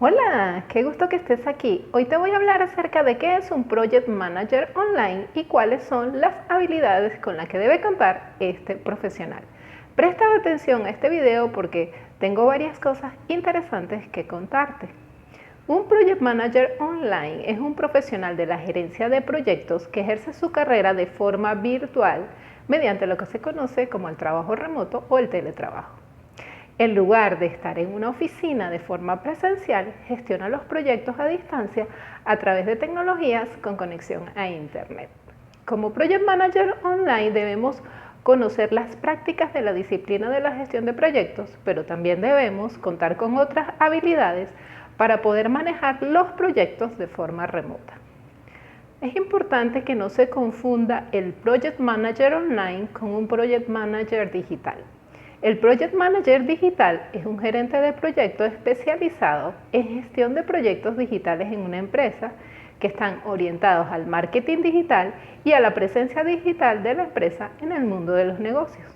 Hola, qué gusto que estés aquí. Hoy te voy a hablar acerca de qué es un Project Manager online y cuáles son las habilidades con las que debe contar este profesional. Presta atención a este video porque tengo varias cosas interesantes que contarte. Un Project Manager online es un profesional de la gerencia de proyectos que ejerce su carrera de forma virtual mediante lo que se conoce como el trabajo remoto o el teletrabajo. En lugar de estar en una oficina de forma presencial, gestiona los proyectos a distancia a través de tecnologías con conexión a Internet. Como Project Manager Online debemos conocer las prácticas de la disciplina de la gestión de proyectos, pero también debemos contar con otras habilidades para poder manejar los proyectos de forma remota. Es importante que no se confunda el Project Manager Online con un Project Manager digital. El Project Manager digital es un gerente de proyectos especializado en gestión de proyectos digitales en una empresa que están orientados al marketing digital y a la presencia digital de la empresa en el mundo de los negocios.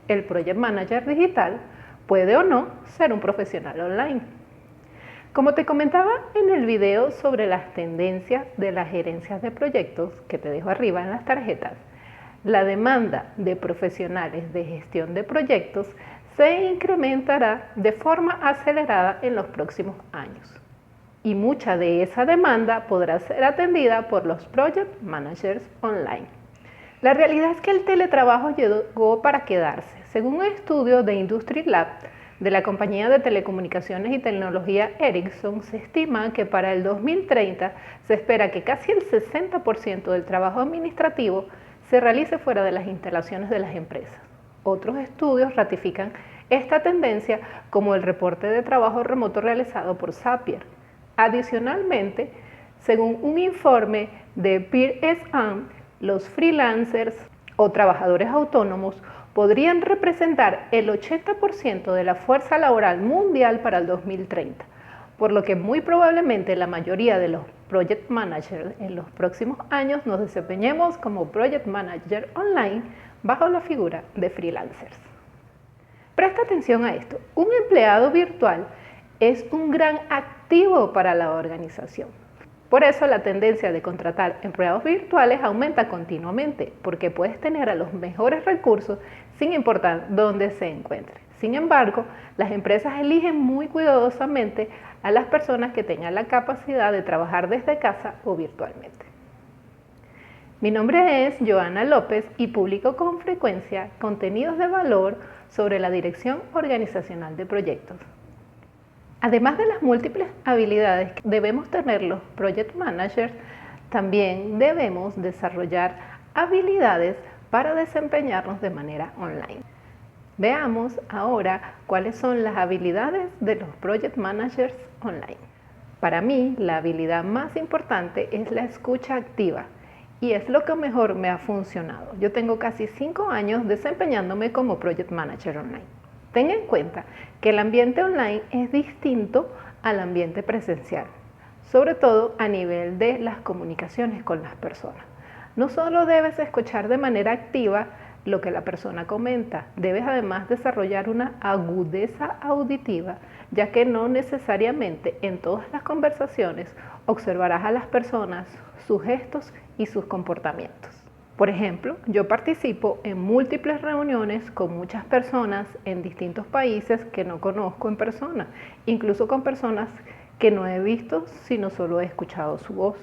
El Project Manager digital puede o no ser un profesional online. Como te comentaba en el video sobre las tendencias de las gerencias de proyectos que te dejo arriba en las tarjetas, la demanda de profesionales de gestión de proyectos se incrementará de forma acelerada en los próximos años. Y mucha de esa demanda podrá ser atendida por los Project Managers online. La realidad es que el teletrabajo llegó para quedarse. Según un estudio de Industry Lab de la compañía de telecomunicaciones y tecnología Ericsson, se estima que para el 2030 se espera que casi el 60% del trabajo administrativo se realice fuera de las instalaciones de las empresas. Otros estudios ratifican esta tendencia, como el reporte de trabajo remoto realizado por Zapier. Adicionalmente, según un informe de Pearson, los freelancers o trabajadores autónomos podrían representar el 80% de la fuerza laboral mundial para el 2030, por lo que muy probablemente la mayoría de los Project Managers en los próximos años nos desempeñemos como Project Manager online bajo la figura de freelancers. Presta atención a esto, un empleado virtual es un gran activo para la organización. Por eso la tendencia de contratar empleados virtuales aumenta continuamente, porque puedes tener a los mejores recursos sin importar dónde se encuentre. Sin embargo, las empresas eligen muy cuidadosamente a las personas que tengan la capacidad de trabajar desde casa o virtualmente. Mi nombre es Joana López y publico con frecuencia contenidos de valor sobre la dirección organizacional de proyectos. Además de las múltiples habilidades que debemos tener los Project Managers, también debemos desarrollar habilidades para desempeñarnos de manera online. Veamos ahora cuáles son las habilidades de los Project Managers online. Para mí, la habilidad más importante es la escucha activa y es lo que mejor me ha funcionado. Yo tengo casi 5 años desempeñándome como Project Manager online. Ten en cuenta que el ambiente online es distinto al ambiente presencial, sobre todo a nivel de las comunicaciones con las personas. No solo debes escuchar de manera activa lo que la persona comenta, debes además desarrollar una agudeza auditiva, ya que no necesariamente en todas las conversaciones observarás a las personas, sus gestos y sus comportamientos. Por ejemplo, yo participo en múltiples reuniones con muchas personas en distintos países que no conozco en persona, incluso con personas que no he visto, sino solo he escuchado su voz.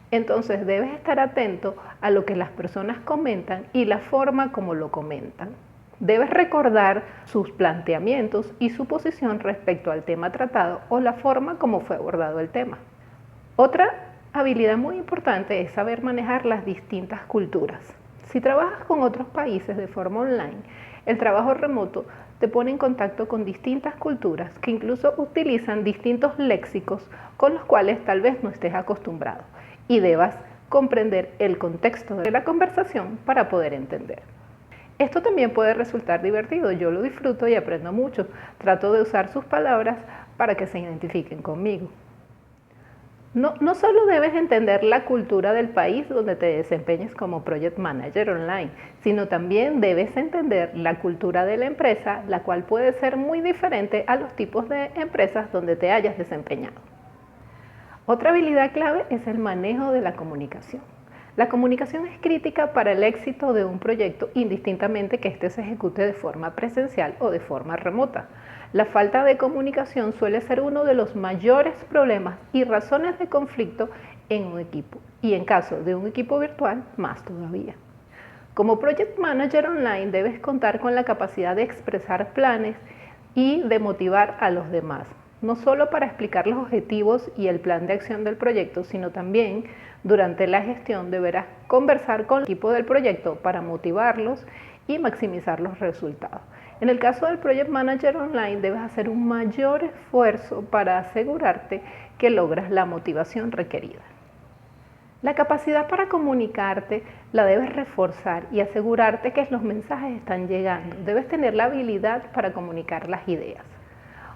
Entonces debes estar atento a lo que las personas comentan y la forma como lo comentan. Debes recordar sus planteamientos y su posición respecto al tema tratado o la forma como fue abordado el tema. Otra habilidad muy importante es saber manejar las distintas culturas. Si trabajas con otros países de forma online, el trabajo remoto te pone en contacto con distintas culturas que incluso utilizan distintos léxicos con los cuales tal vez no estés acostumbrado y debas comprender el contexto de la conversación para poder entender. Esto también puede resultar divertido, yo lo disfruto y aprendo mucho. Trato de usar sus palabras para que se identifiquen conmigo. No solo debes entender la cultura del país donde te desempeñes como Project Manager Online, sino también debes entender la cultura de la empresa, la cual puede ser muy diferente a los tipos de empresas donde te hayas desempeñado. Otra habilidad clave es el manejo de la comunicación. La comunicación es crítica para el éxito de un proyecto, indistintamente que éste se ejecute de forma presencial o de forma remota. La falta de comunicación suele ser uno de los mayores problemas y razones de conflicto en un equipo, y en caso de un equipo virtual, más todavía. Como Project Manager Online debes contar con la capacidad de expresar planes y de motivar a los demás, no solo para explicar los objetivos y el plan de acción del proyecto, sino también durante la gestión deberás conversar con el equipo del proyecto para motivarlos y maximizar los resultados. En el caso del Project Manager Online debes hacer un mayor esfuerzo para asegurarte que logras la motivación requerida. La capacidad para comunicarte la debes reforzar y asegurarte que los mensajes están llegando. Debes tener la habilidad para comunicar las ideas.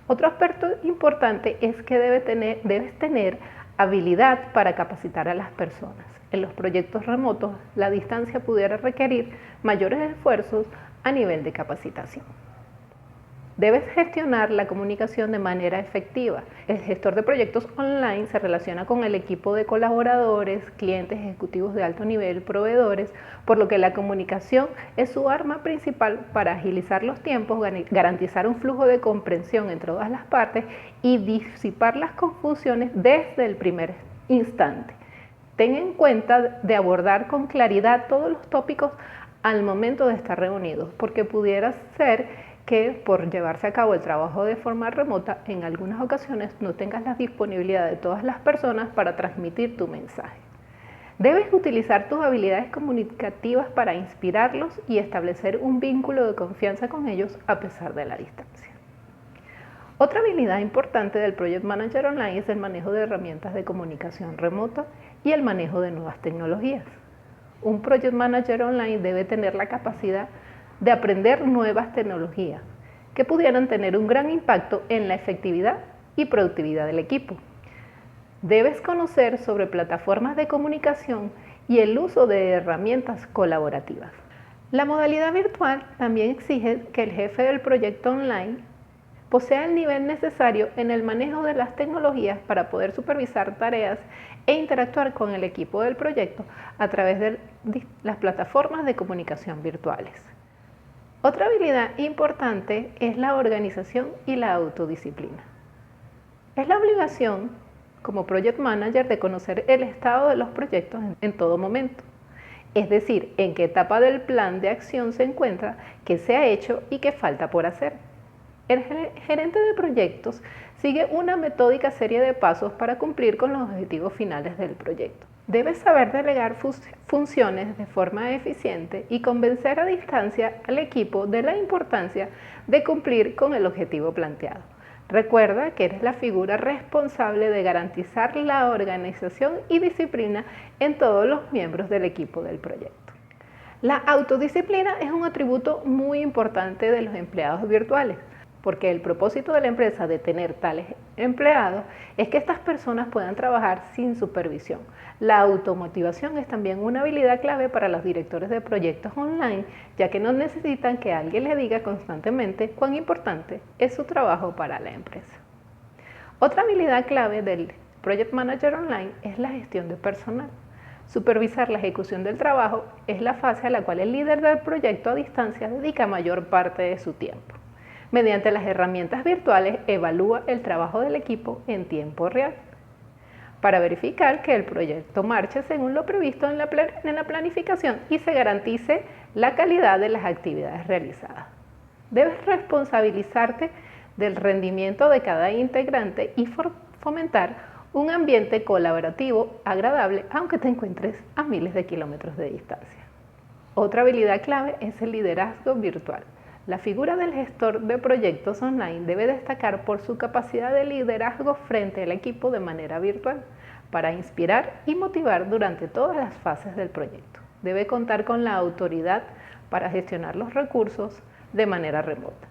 Otro aspecto importante es que debes tener habilidad para capacitar a las personas. En los proyectos remotos, la distancia pudiera requerir mayores esfuerzos a nivel de capacitación. Debes gestionar la comunicación de manera efectiva. El gestor de proyectos online se relaciona con el equipo de colaboradores, clientes, ejecutivos de alto nivel, proveedores, por lo que la comunicación es su arma principal para agilizar los tiempos, garantizar un flujo de comprensión entre todas las partes y disipar las confusiones desde el primer instante. Ten en cuenta de abordar con claridad todos los tópicos al momento de estar reunidos, porque pudiera ser que por llevarse a cabo el trabajo de forma remota, en algunas ocasiones no tengas la disponibilidad de todas las personas para transmitir tu mensaje. Debes utilizar tus habilidades comunicativas para inspirarlos y establecer un vínculo de confianza con ellos a pesar de la distancia. Otra habilidad importante del Project Manager Online es el manejo de herramientas de comunicación remota y el manejo de nuevas tecnologías. Un Project Manager Online debe tener la capacidad de aprender nuevas tecnologías que pudieran tener un gran impacto en la efectividad y productividad del equipo. Debes conocer sobre plataformas de comunicación y el uso de herramientas colaborativas. La modalidad virtual también exige que el jefe del proyecto online posea el nivel necesario en el manejo de las tecnologías para poder supervisar tareas e interactuar con el equipo del proyecto a través de las plataformas de comunicación virtuales. Otra habilidad importante es la organización y la autodisciplina. Es la obligación como Project Manager de conocer el estado de los proyectos en todo momento, es decir, en qué etapa del plan de acción se encuentra, qué se ha hecho y qué falta por hacer. El gerente de proyectos sigue una metódica serie de pasos para cumplir con los objetivos finales del proyecto. Debes saber delegar funciones de forma eficiente y convencer a distancia al equipo de la importancia de cumplir con el objetivo planteado. Recuerda que eres la figura responsable de garantizar la organización y disciplina en todos los miembros del equipo del proyecto. La autodisciplina es un atributo muy importante de los empleados virtuales, porque el propósito de la empresa de tener tales empleados es que estas personas puedan trabajar sin supervisión. La automotivación es también una habilidad clave para los directores de proyectos online, ya que no necesitan que alguien les diga constantemente cuán importante es su trabajo para la empresa. Otra habilidad clave del Project Manager Online es la gestión de personal. Supervisar la ejecución del trabajo es la fase a la cual el líder del proyecto a distancia dedica mayor parte de su tiempo. Mediante las herramientas virtuales evalúa el trabajo del equipo en tiempo real para verificar que el proyecto marche según lo previsto en la planificación y se garantice la calidad de las actividades realizadas. Debes responsabilizarte del rendimiento de cada integrante y fomentar un ambiente colaborativo agradable aunque te encuentres a miles de kilómetros de distancia. Otra habilidad clave es el liderazgo virtual. La figura del gestor de proyectos online debe destacar por su capacidad de liderazgo frente al equipo de manera virtual para inspirar y motivar durante todas las fases del proyecto. Debe contar con la autoridad para gestionar los recursos de manera remota.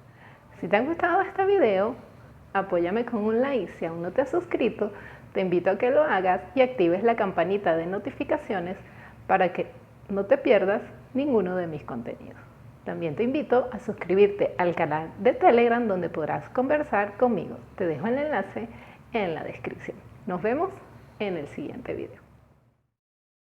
Si te ha gustado este video, Apóyame con un like si aún no te has suscrito. Te invito a que lo hagas y actives la campanita de notificaciones para que no te pierdas ninguno de mis contenidos. También te invito a suscribirte al canal de Telegram donde podrás conversar conmigo. Te dejo el enlace en la descripción. Nos vemos en el siguiente video.